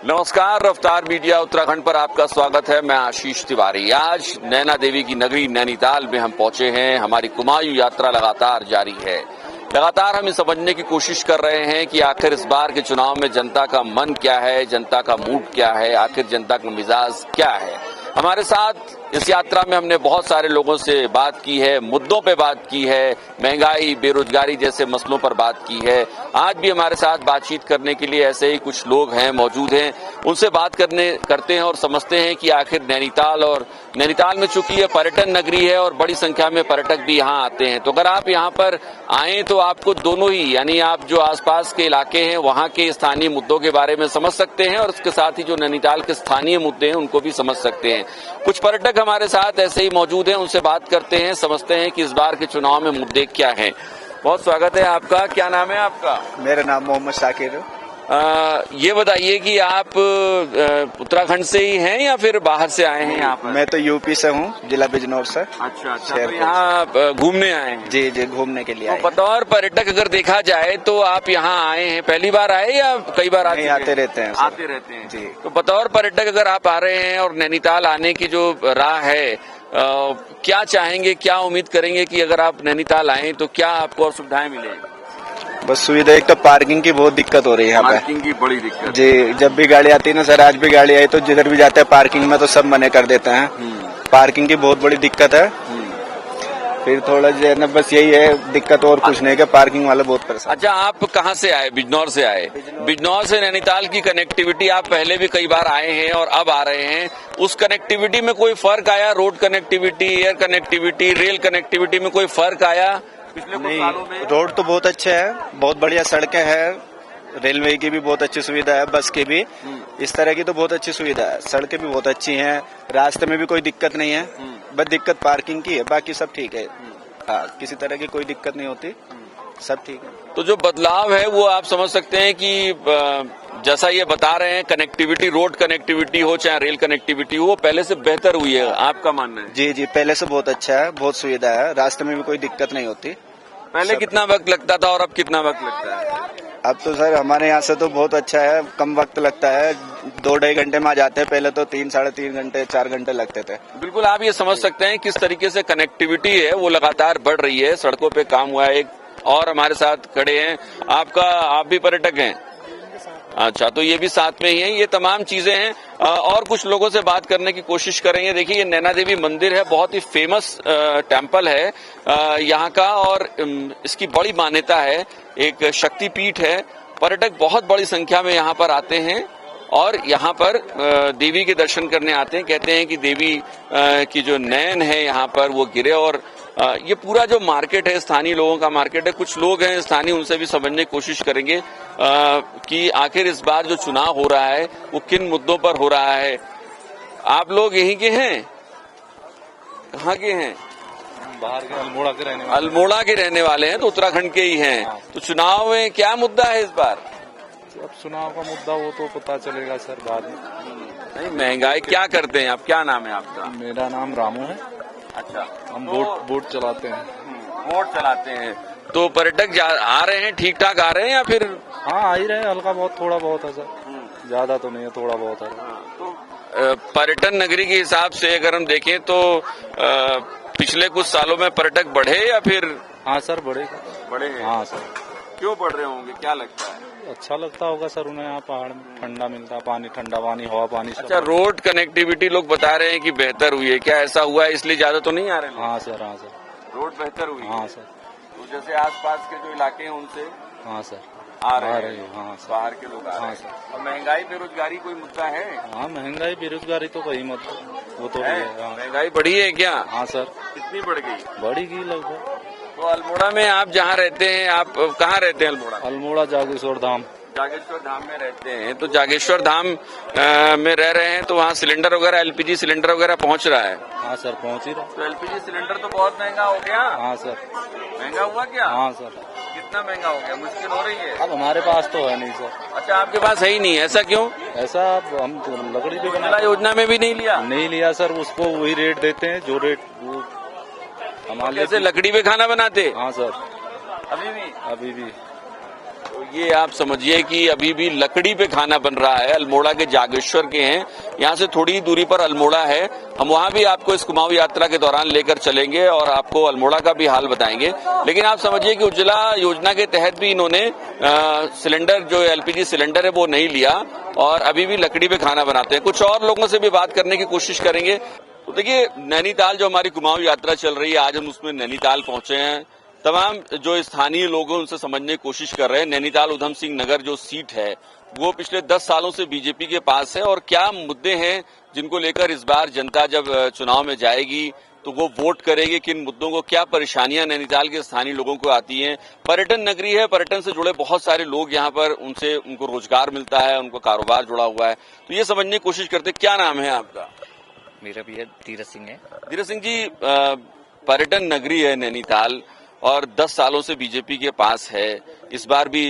नमस्कार, रफ्तार मीडिया उत्तराखंड पर आपका स्वागत है। मैं आशीष तिवारी। आज नैना देवी की नगरी नैनीताल में हम पहुंचे हैं। हमारी कुमायूं यात्रा लगातार जारी है। लगातार हम ये समझने की कोशिश कर रहे हैं कि आखिर इस बार के चुनाव में जनता का मन क्या है, जनता का मूड क्या है, आखिर जनता का मिजाज क्या है। हमारे साथ इस यात्रा में हमने बहुत सारे लोगों से बात की है, मुद्दों पे बात की है, महंगाई, बेरोजगारी जैसे मसलों पर बात की है। आज भी हमारे साथ बातचीत करने के लिए ऐसे ही कुछ लोग हैं, मौजूद हैं। उनसे बात करते हैं और समझते हैं कि आखिर नैनीताल में चूंकि ये पर्यटन नगरी है और बड़ी संख्या में पर्यटक भी यहाँ आते हैं, तो अगर आप यहाँ पर आए तो आपको दोनों ही, यानी आप जो आसपास के इलाके हैं वहाँ के स्थानीय मुद्दों के बारे में समझ सकते हैं और उसके साथ ही जो नैनीताल के स्थानीय मुद्दे हैं उनको भी समझ सकते हैं। कुछ पर्यटक हमारे साथ ऐसे ही मौजूद हैं, उनसे बात करते हैं, समझते हैं कि इस बार के चुनाव में मुद्दे क्या हैं। बहुत स्वागत है आपका। क्या नाम है आपका? मेरा नाम मोहम्मद शाकिर है। ये बताइए कि आप उत्तराखंड से ही हैं या फिर बाहर से आए हैं यहाँ पर? मैं तो यूपी से हूँ, जिला बिजनौर से। अच्छा, तो यहाँ घूमने आए हैं? जी, घूमने के लिए आए। तो बतौर पर्यटक अगर देखा जाए तो आप यहाँ आए हैं, पहली बार आए या कई बार आते रहते हैं? आते रहते हैं जी। तो बतौर पर्यटक अगर आप आ रहे हैं और नैनीताल आने की जो राह है, क्या चाहेंगे, क्या उम्मीद करेंगे कि अगर आप नैनीताल आए तो क्या आपको और सुविधाएं मिलेंगी? बस सुविधा, एक तो पार्किंग की बहुत दिक्कत हो रही है यहाँ पे। पार्किंग की बड़ी दिक्कत जी। जब भी गाड़ी आती है ना सर, आज भी गाड़ी आई तो जिधर भी जाते हैं पार्किंग में तो सब मना कर देते हैं। पार्किंग की बहुत बड़ी दिक्कत है। फिर थोड़ा जो है ना, बस यही है दिक्कत, और कुछ नहीं, कि पार्किंग वाले बहुत परेशान। अच्छा, आप कहाँ से आए? बिजनौर से आए। बिजनौर से नैनीताल की कनेक्टिविटी, आप पहले भी कई बार आए हैं और अब आ रहे हैं, उस कनेक्टिविटी में कोई फर्क आया? Road connectivity, air connectivity, rail connectivity में कोई फर्क आया पिछले कुछ सालों में? रोड तो बहुत अच्छे है, बहुत बढ़िया सड़कें हैं, रेलवे की भी बहुत अच्छी सुविधा है, बस की भी, इस तरह की तो बहुत अच्छी सुविधा है। सड़कें भी बहुत अच्छी हैं, रास्ते में भी कोई दिक्कत नहीं है। बस दिक्कत पार्किंग की है, बाकी सब ठीक है। हाँ, किसी तरह की कोई दिक्कत नहीं होती, सब ठीक है। तो जो बदलाव है वो आप समझ सकते हैं कि जैसा ये बता रहे हैं, कनेक्टिविटी, रोड कनेक्टिविटी हो चाहे रेल कनेक्टिविटी हो, पहले से बेहतर हुई है, आपका मानना है? जी, पहले से बहुत अच्छा है, बहुत सुविधा है, रास्ते में भी कोई दिक्कत नहीं होती। पहले कितना वक्त लगता था और अब कितना वक्त लगता है? अब तो सर हमारे यहाँ से तो बहुत अच्छा है, कम वक्त लगता है, 2-2.5 घंटे में आ जाते हैं। पहले तो 3, साढ़े 3 घंटे, 4 घंटे लगते थे। बिल्कुल, आप ये समझ सकते हैं किस तरीके से कनेक्टिविटी है वो लगातार बढ़ रही है, सड़कों पे काम हुआ है। एक और हमारे साथ खड़े हैं, आप भी पर्यटक हैं? अच्छा, तो ये भी साथ में ही है। ये तमाम चीजें हैं। और कुछ लोगों से बात करने की कोशिश करेंगे। देखिए, ये नैना देवी मंदिर है, बहुत ही फेमस टेम्पल है यहाँ का, और इसकी बड़ी मान्यता है, एक शक्तिपीठ है। पर्यटक बहुत बड़ी संख्या में यहाँ पर आते हैं और यहाँ पर देवी के दर्शन करने आते हैं। कहते हैं कि देवी की जो नयन है यहाँ पर वो गिरे। और ये पूरा जो मार्केट है, स्थानीय लोगों का मार्केट है। कुछ लोग हैं स्थानीय, उनसे भी समझने की कोशिश करेंगे कि आखिर इस बार जो चुनाव हो रहा है वो किन मुद्दों पर हो रहा है। आप लोग यहीं के हैं? कहाँ के हैं? बाहर के, अल्मोड़ा के रहने वाले हैं, तो उत्तराखंड के ही हैं। तो चुनाव में क्या मुद्दा है इस बार? अब चुनाव का मुद्दा वो तो पता चलेगा सर बाद में। नहीं, महंगाई। क्या करते हैं आप? क्या नाम है आपका? मेरा नाम रामू है। अच्छा, हम बोट चलाते हैं। बोट चलाते हैं। तो पर्यटक आ रहे हैं, ठीक ठाक आ रहे हैं या फिर? हाँ, आ ही रहे हैं, हल्का बहुत, थोड़ा बहुत है सर, ज्यादा तो नहीं है, थोड़ा बहुत है। तो पर्यटन नगरी के हिसाब से अगर हम देखें तो पिछले कुछ सालों में पर्यटक बढ़े या फिर? हाँ सर, बड़े हैं। हाँ सर। क्यों बढ़ रहे होंगे, क्या लगता है? अच्छा लगता होगा सर उन्हें, यहाँ पहाड़ में ठंडा मिलता है, पानी, ठंडा पानी, हवा पानी। अच्छा, रोड कनेक्टिविटी लोग बता रहे हैं कि बेहतर हुई है, क्या ऐसा हुआ है इसलिए ज्यादा तो नहीं आ रहे? हाँ सर, हाँ सर, रोड बेहतर हुई? हाँ सर। तो जैसे आसपास के जो इलाके हैं उनसे? हाँ सर, आ रहे हैं। हाँ सर, बाहर के लोग आ रहे हैं। हाँ सर। और महंगाई, बेरोजगारी कोई मुद्दा है? हाँ, महंगाई बेरोजगारी तो कहीं मत, वो तो है। हाँ। महंगाई बढ़ी है क्या? हाँ सर। कितनी बढ़ गई? बढ़ेगी लगभग। तो अल्मोड़ा में आप जहाँ रहते हैं, आप कहाँ रहते हैं? अल्मोड़ा जागेश्वर धाम में रहते हैं। तो जागेश्वर धाम में रह रहे हैं, तो वहाँ सिलेंडर वगैरह, एलपीजी सिलेंडर वगैरह पहुँच रहा है? हाँ सर, पहुँच ही रहा। तो एलपीजी सिलेंडर तो बहुत महंगा हो गया। हाँ सर। महंगा हुआ क्या? हाँ सर। कितना महंगा हो गया? मुश्किल हो रही है। अब हमारे पास तो है नहीं सर। अच्छा, आपके पास है ही नहीं? ऐसा क्यों? ऐसा हम तो लकड़ी भी उज्ज्वला योजना में भी नहीं लिया सर, उसको वही रेट देते हैं जो रेट वो हमारे। जैसे लकड़ी पे खाना बनाते? हाँ सर, अभी भी? अभी भी। तो ये आप समझिए कि अभी भी लकड़ी पे खाना बन रहा है। अल्मोड़ा के जागेश्वर के हैं, यहाँ से थोड़ी ही दूरी पर अल्मोड़ा है। हम वहां भी आपको इस कुमाऊं यात्रा के दौरान लेकर चलेंगे और आपको अल्मोड़ा का भी हाल बताएंगे। लेकिन आप समझिए कि उज्ज्वला योजना के तहत भी इन्होंने सिलेंडर जो एलपीजी सिलेंडर है वो नहीं लिया और अभी भी लकड़ी पे खाना बनाते हैं। कुछ और लोगों से भी बात करने की कोशिश करेंगे। तो देखिए, नैनीताल जो हमारी कुमाऊं यात्रा चल रही है, आज हम उसमें नैनीताल पहुंचे हैं। तमाम जो स्थानीय लोग हैं उनसे समझने की कोशिश कर रहे हैं। नैनीताल उधम सिंह नगर जो सीट है वो पिछले 10 सालों से बीजेपी के पास है और क्या मुद्दे हैं जिनको लेकर इस बार जनता जब चुनाव में जाएगी तो वो वोट करेगी, किन मुद्दों को, क्या परेशानियां नैनीताल के स्थानीय लोगों को आती हैं। पर्यटन नगरी है, पर्यटन से जुड़े बहुत सारे लोग यहाँ पर, उनको रोजगार मिलता है, उनको कारोबार जुड़ा हुआ है। तो ये समझने की कोशिश करते, क्या नाम है आपका? मेरा भैया धीरज सिंह है। धीरज सिंह जी, पर्यटन नगरी है नैनीताल और 10 सालों से बीजेपी के पास है, इस बार भी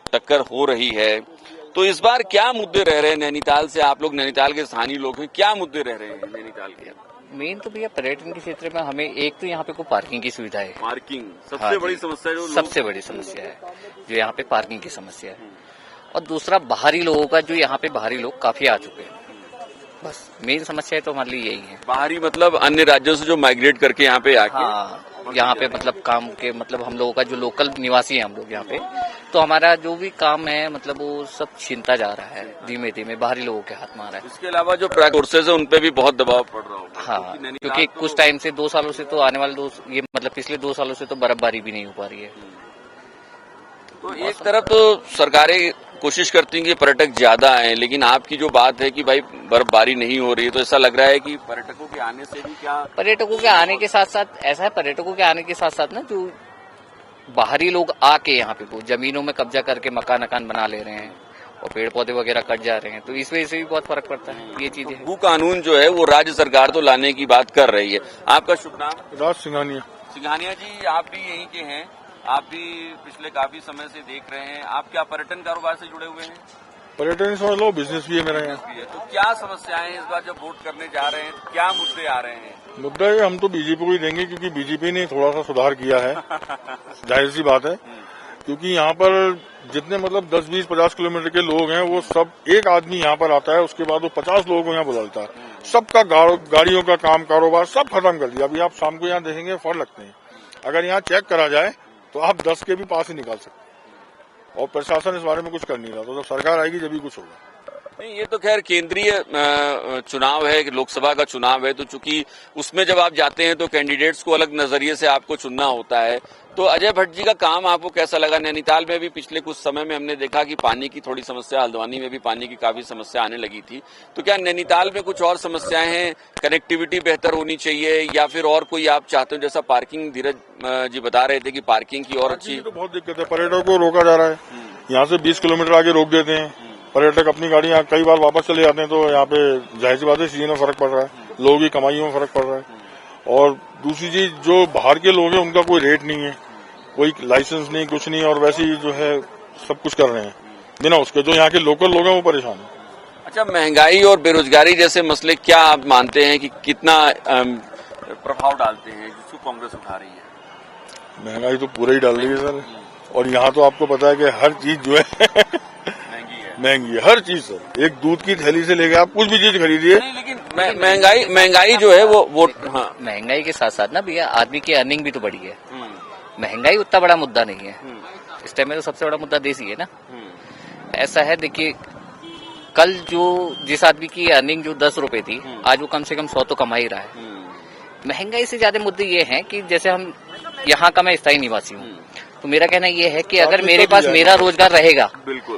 टक्कर हो रही है। तो इस बार क्या मुद्दे रह रहे हैं नैनीताल से? आप लोग नैनीताल के स्थानीय लोग हैं, क्या मुद्दे रह रहे हैं नैनीताल के? मेन तो भैया पर्यटन के क्षेत्र में हमें एक तो यहाँ पे कोई पार्किंग की सुविधा है। पार्किंग सबसे हाँ बड़ी जी, समस्या जो सबसे बड़ी समस्या है जो यहाँ पे पार्किंग की समस्या है। और दूसरा बाहरी लोगों का, जो यहाँ पे बाहरी लोग काफी आ चुके हैं। बस मेन समस्या है तो हमारे लिए यही है। बाहरी मतलब अन्य राज्यों से जो माइग्रेट करके यहाँ पे आके यहाँ पे मतलब काम के, मतलब हम लोगों का जो लोकल निवासी है हम लोग यहाँ पे, तो हमारा जो भी काम है मतलब वो सब छीनता जा रहा है, धीमे धीमे बाहरी लोगों के हाथ में आ रहा है। इसके अलावा जो कोर्सेज है उन पे भी बहुत दबाव पड़ रहा होगा। हाँ, क्योंकि कुछ टाइम से 2 सालों से तो आने वाले ये मतलब पिछले 2 सालों से तो बर्फबारी भी नहीं हो पा रही है। तो एक तरफ तो सरकारें कोशिश करती हैं कि पर्यटक ज्यादा आए, लेकिन आपकी जो बात है कि भाई बर्फबारी नहीं हो रही है, तो ऐसा लग रहा है कि पर्यटकों के आने से भी क्या, पर्यटकों के आने के साथ साथ ऐसा है, पर्यटकों के आने के साथ साथ ना जो बाहरी लोग आके यहाँ पे जमीनों में कब्जा करके मकान बना ले रहे हैं और पेड़ पौधे वगैरह कट जा रहे हैं, तो इस वजह से भी बहुत फर्क पड़ता है। ये चीजें भू कानून जो है वो राज्य सरकार तो लाने की बात कर रही है। आपका शुभ नाम? राज सिंघानिया। सिंघानिया जी, आप भी यहीं के हैं, आप भी पिछले काफी समय से देख रहे हैं। आप क्या पर्यटन कारोबार से जुड़े हुए हैं? पर्यटन समझ लो, बिजनेस भी है मेरा यहाँ। तो क्या समस्याएं हैं इस बार जब वोट करने जा रहे हैं, क्या मुद्दे आ रहे हैं? मुद्दा है, हम तो बीजेपी को ही देंगे क्योंकि बीजेपी ने थोड़ा सा सुधार किया है। जाहिर सी बात है, क्योंकि यहाँ पर जितने मतलब 10, 20, 50 किलोमीटर के लोग हैं वो सब, एक आदमी यहाँ पर आता है उसके बाद वो 50 लोगों को यहाँ बुलाता है। सबका गाड़ियों का काम, कारोबार सब खत्म कर दिया। अभी आप शाम को यहाँ देखेंगे फर लगते हैं। अगर यहाँ चेक करा जाए तो आप 10 के भी पास ही निकाल सकते, और प्रशासन इस बारे में कुछ कर नहीं रहा। तो जब सरकार आएगी जब भी कुछ होगा। नहीं, ये तो खैर केंद्रीय चुनाव है, लोकसभा का चुनाव है, तो चूंकि उसमें जब आप जाते हैं तो कैंडिडेट्स को अलग नजरिए से आपको चुनना होता है। तो अजय भट्ट जी का काम आपको कैसा लगा? नैनीताल में भी पिछले कुछ समय में हमने देखा कि पानी की थोड़ी समस्या, हल्द्वानी में भी पानी की काफी समस्या आने लगी थी। तो क्या नैनीताल में कुछ और समस्याएं हैं? कनेक्टिविटी बेहतर होनी चाहिए या फिर और कोई आप चाहते हो? जैसा पार्किंग धीरज जी बता रहे थे कि पार्किंग की और अच्छी, तो बहुत दिक्कत है। पर्यटकों को रोका जा रहा है, यहाँ से 20 किलोमीटर आगे रोक देते हैं। पर्यटक अपनी गाड़ी यहाँ कई बार वापस चले जाते हैं, तो यहाँ पे जाहिर सी बात है सीजन में फर्क पड़ रहा है, लोगों की कमाइयों में फर्क पड़ रहा है। और दूसरी चीज, जो बाहर के लोग हैं उनका कोई रेट नहीं है, कोई लाइसेंस नहीं, कुछ नहीं, और वैसे ही जो है सब कुछ कर रहे हैं बिना उसके। जो यहाँ के लोकल लोग हैं वो परेशान है। अच्छा, महंगाई और बेरोजगारी जैसे मसले क्या आप मानते हैं कि कितना प्रभाव डालते हैं जिसको कांग्रेस उठा रही है? महंगाई तो पूरा ही डाल रही है सर, और यहाँ तो आपको पता है कि हर चीज जो है महंगी है, हर चीज सर। एक दूध की थैली से लेकर आप कुछ भी चीज खरीदिए। लेकिन महंगाई जो है वो हाँ, महंगाई के साथ साथ ना भैया आदमी की अर्निंग भी तो बढ़ी है। महंगाई उतना बड़ा मुद्दा नहीं है इस टाइम में, तो सबसे बड़ा मुद्दा देसी है ना। ऐसा है, देखिए कल जो जिस आदमी की अर्निंग जो 10 रुपए थी, आज वो कम से कम 100 तो कमा ही रहा है। महंगाई से ज्यादा मुद्दे ये हैं कि जैसे हम यहाँ का, मैं स्थायी निवासी हूँ, तो मेरा कहना ये है कि अगर मेरे पास मेरा रोजगार रहेगा,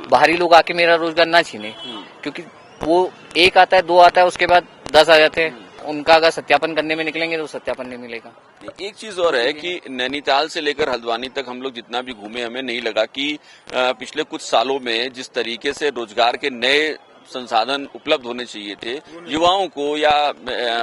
बाहरी लोग आके मेरा रोजगार ना छीने, क्योंकि वो एक आता है, 2 आता है, उसके बाद 10 आ जाते हैं। उनका अगर सत्यापन करने में निकलेंगे तो सत्यापन नहीं मिलेगा। एक चीज और है कि नैनीताल से लेकर हल्द्वानी तक हम लोग जितना भी घूमे, हमें नहीं लगा कि पिछले कुछ सालों में जिस तरीके से रोजगार के नए संसाधन उपलब्ध होने चाहिए थे युवाओं को, या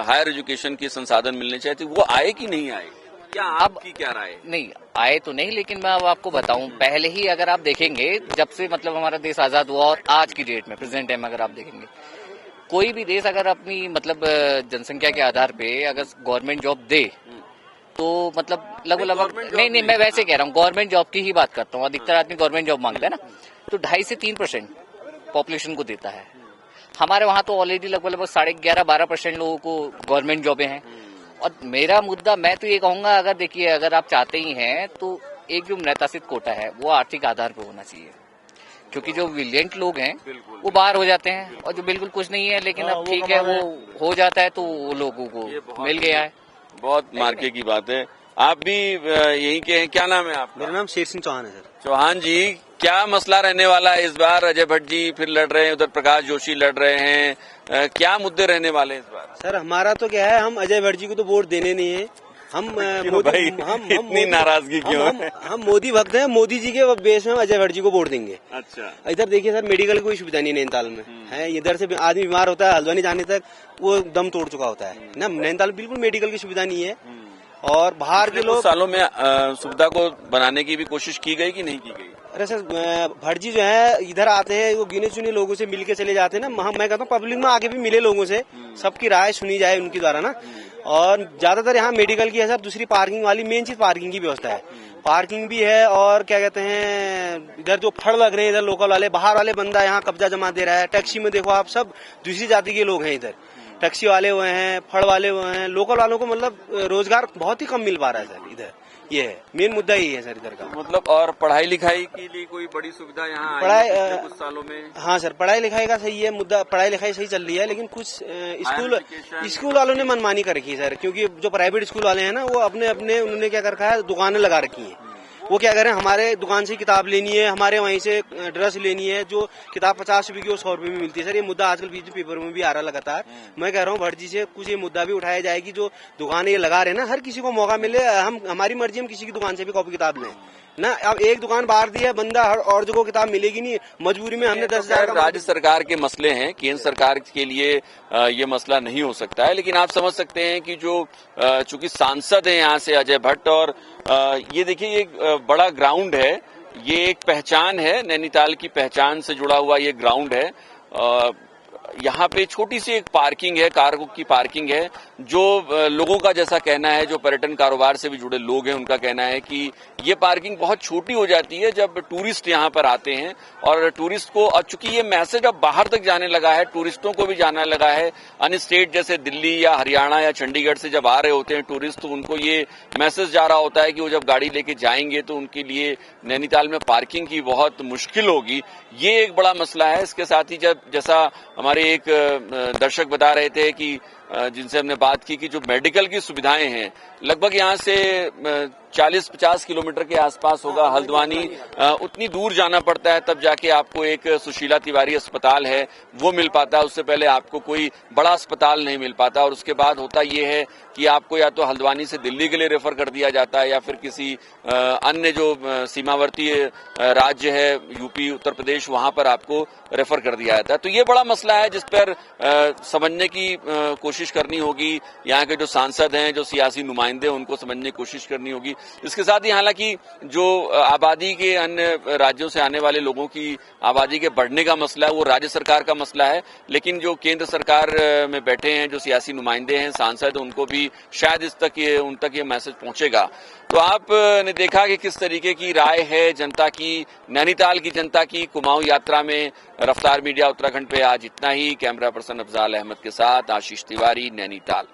हायर एजुकेशन के संसाधन मिलने चाहिए थे, वो आए कि नहीं आए? क्या आपकी क्या राय है? नहीं आए तो नहीं, लेकिन मैं अब आपको बताऊं, पहले ही अगर आप देखेंगे, जब से मतलब हमारा देश आजाद हुआ और आज की डेट में, प्रेजेंट टाइम अगर आप देखेंगे, कोई भी देश अगर अपनी मतलब जनसंख्या के आधार पे अगर गवर्नमेंट जॉब दे तो मतलब लगभग नहीं मैं वैसे कह रहा हूँ, गवर्नमेंट जॉब की ही बात करता हूँ। अधिकतर आदमी गवर्नमेंट जॉब मांगता है ना, तो 2.5 से 3% पॉपुलेशन को देता है। हमारे वहाँ तो ऑलरेडी लगभग 11.5-12% लोगों को गवर्नमेंट जॉबें हैं। और मेरा मुद्दा, मैं तो ये कहूंगा, अगर देखिए अगर आप चाहते ही हैं तो एक जो नैतासित कोटा है वो आर्थिक आधार पर होना चाहिए, क्योंकि जो विलियंट लोग हैं वो बाहर हो जाते हैं, और जो बिल्कुल कुछ नहीं है लेकिन अब ठीक है वो हो जाता है, तो वो लोगों को मिल गया है। बहुत मार्के की बात है। आप भी यहीं के हैं, क्या नाम है आपका? मेरा नाम शेर सिंह चौहान है सर। चौहान जी, क्या मसला रहने वाला है इस बार? अजय भट्ट जी फिर लड़ रहे हैं, उधर प्रकाश जोशी लड़ रहे हैं, क्या मुद्दे रहने वाले हैं इस बार? सर हमारा तो क्या है, हम अजय भट्ट जी को तो वोट देने नहीं है। हम भाई, इतनी नाराजगी क्यों है? हम मोदी भक्त हैं, मोदी जी के बेस में हम अजय भट्ट जी को वोट देंगे। अच्छा, इधर देखिए सर, मेडिकल की कोई सुविधा नहीं नैनीताल में है। इधर से आदमी बीमार होता है, हल्द्वानी जाने तक वो दम तोड़ चुका होता है ना। नैनीताल में बिल्कुल मेडिकल की सुविधा नहीं है, और बाहर के लोग सालों में सुविधा को बनाने की भी कोशिश की गई कि नहीं की गई? अरे सर, भट्ट जी जो है इधर आते हैं, वो गिने चुने लोगों से मिल के चले जाते हैं ना। मैं कहता हूँ पब्लिक में आगे भी मिले लोगों से, सबकी राय सुनी जाए उनकी द्वारा ना। और ज्यादातर यहाँ मेडिकल की है सर, दूसरी पार्किंग वाली, मेन चीज पार्किंग की व्यवस्था है। पार्किंग भी है, और क्या कहते हैं, इधर जो फड़ लग रहे हैं इधर लोकल वाले, बाहर वाले बंदा यहाँ कब्जा जमा दे रहा है। टैक्सी में देखो आप, सब दूसरी जाति के लोग हैं इधर, टैक्सी वाले हुए हैं, फड़ वाले हुए हैं। लोकल वालों को मतलब रोजगार बहुत ही कम मिल पा रहा है सर इधर। ये है मेन मुद्दा, ही है सर इधर का। मतलब और पढ़ाई लिखाई के लिए कोई बड़ी सुविधा यहाँ पढ़ाई पिछले कुछ सालों में? हाँ सर, पढ़ाई लिखाई का सही है मुद्दा, पढ़ाई लिखाई सही चल रही है, लेकिन कुछ स्कूल वालों ने मनमानी कर रखी है सर। क्योंकि जो प्राइवेट स्कूल वाले हैं ना, वो अपने अपने उन्होंने क्या कर रखा है, दुकानें लगा रखी हैं। वो क्या करें, हमारे दुकान से किताब लेनी है, हमारे वहीं से ड्रेस लेनी है, जो किताब 50 रुपए की वो 100 रुपए में मिलती है सर। ये मुद्दा आजकल बीच में पेपर में भी आ रहा लगातार। मैं कह रहा हूँ भट्ट जी से कुछ ये मुद्दा भी उठाया जाए कि जो दुकानें ये लगा रहे हैं ना, हर किसी को मौका मिले। हम हमारी मर्जी, हम किसी की दुकान से भी कॉपी किताब लें ना। अब एक दुकान बाहर दी है, बंदा और जगह किताब मिलेगी नहीं, मजबूरी में हमने 10,000 का। राज्य सरकार के मसले हैं, केंद्र सरकार के लिए ये मसला नहीं हो सकता है। लेकिन आप समझ सकते हैं कि जो चूंकि सांसद हैं यहाँ से अजय भट्ट, और ये देखिए एक बड़ा ग्राउंड है, ये एक पहचान है, नैनीताल की पहचान से जुड़ा हुआ ये ग्राउंड है। यहाँ पे छोटी सी एक पार्किंग है, कारों की पार्किंग है। जो लोगों का जैसा कहना है, जो पर्यटन कारोबार से भी जुड़े लोग हैं, उनका कहना है कि ये पार्किंग बहुत छोटी हो जाती है जब टूरिस्ट यहाँ पर आते हैं। और टूरिस्ट को, और चूंकि ये मैसेज अब बाहर तक जाने लगा है, टूरिस्टों को भी जाने लगा है, अन्य स्टेट जैसे दिल्ली या हरियाणा या चंडीगढ़ से जब आ रहे होते हैं टूरिस्ट, तो उनको ये मैसेज जा रहा होता है कि वो जब गाड़ी लेके जाएंगे तो उनके लिए नैनीताल में पार्किंग की बहुत मुश्किल होगी। ये एक बड़ा मसला है। इसके साथ ही जब जैसा हमारे एक दर्शक बता रहे थे कि जिनसे हमने बात की कि जो मेडिकल की सुविधाएं हैं, लगभग यहाँ से 40-50 किलोमीटर के आसपास होगा हल्द्वानी, उतनी दूर जाना पड़ता है तब जाके आपको एक सुशीला तिवारी अस्पताल है वो मिल पाता है। उससे पहले आपको कोई बड़ा अस्पताल नहीं मिल पाता। और उसके बाद होता ये है कि आपको या तो हल्द्वानी से दिल्ली के लिए रेफर कर दिया जाता है, या फिर किसी अन्य जो सीमावर्ती राज्य है, यूपी, उत्तर प्रदेश, वहां पर आपको रेफर कर दिया जाता है। तो ये बड़ा मसला है जिस पर समझने की कोशिश करनी होगी। यहाँ के जो सांसद हैं, जो सियासी नुमाइंदे, उनको समझने की कोशिश करनी होगी। इसके साथ ही हालांकि जो आबादी के अन्य राज्यों से आने वाले लोगों की आबादी के बढ़ने का मसला है, वो राज्य सरकार का मसला है। लेकिन जो केंद्र सरकार में बैठे हैं, जो सियासी नुमाइंदे हैं, सांसद, उनको भी शायद उन तक ये मैसेज पहुंचेगा। तो आपने देखा कि किस तरीके की राय है जनता की, नैनीताल की जनता की कुमाऊं यात्रा में। रफ्तार मीडिया उत्तराखंड पे आज इतना ही। कैमरा पर्सन अफजाल अहमद के साथ आशीष तिवारी, नैनीताल।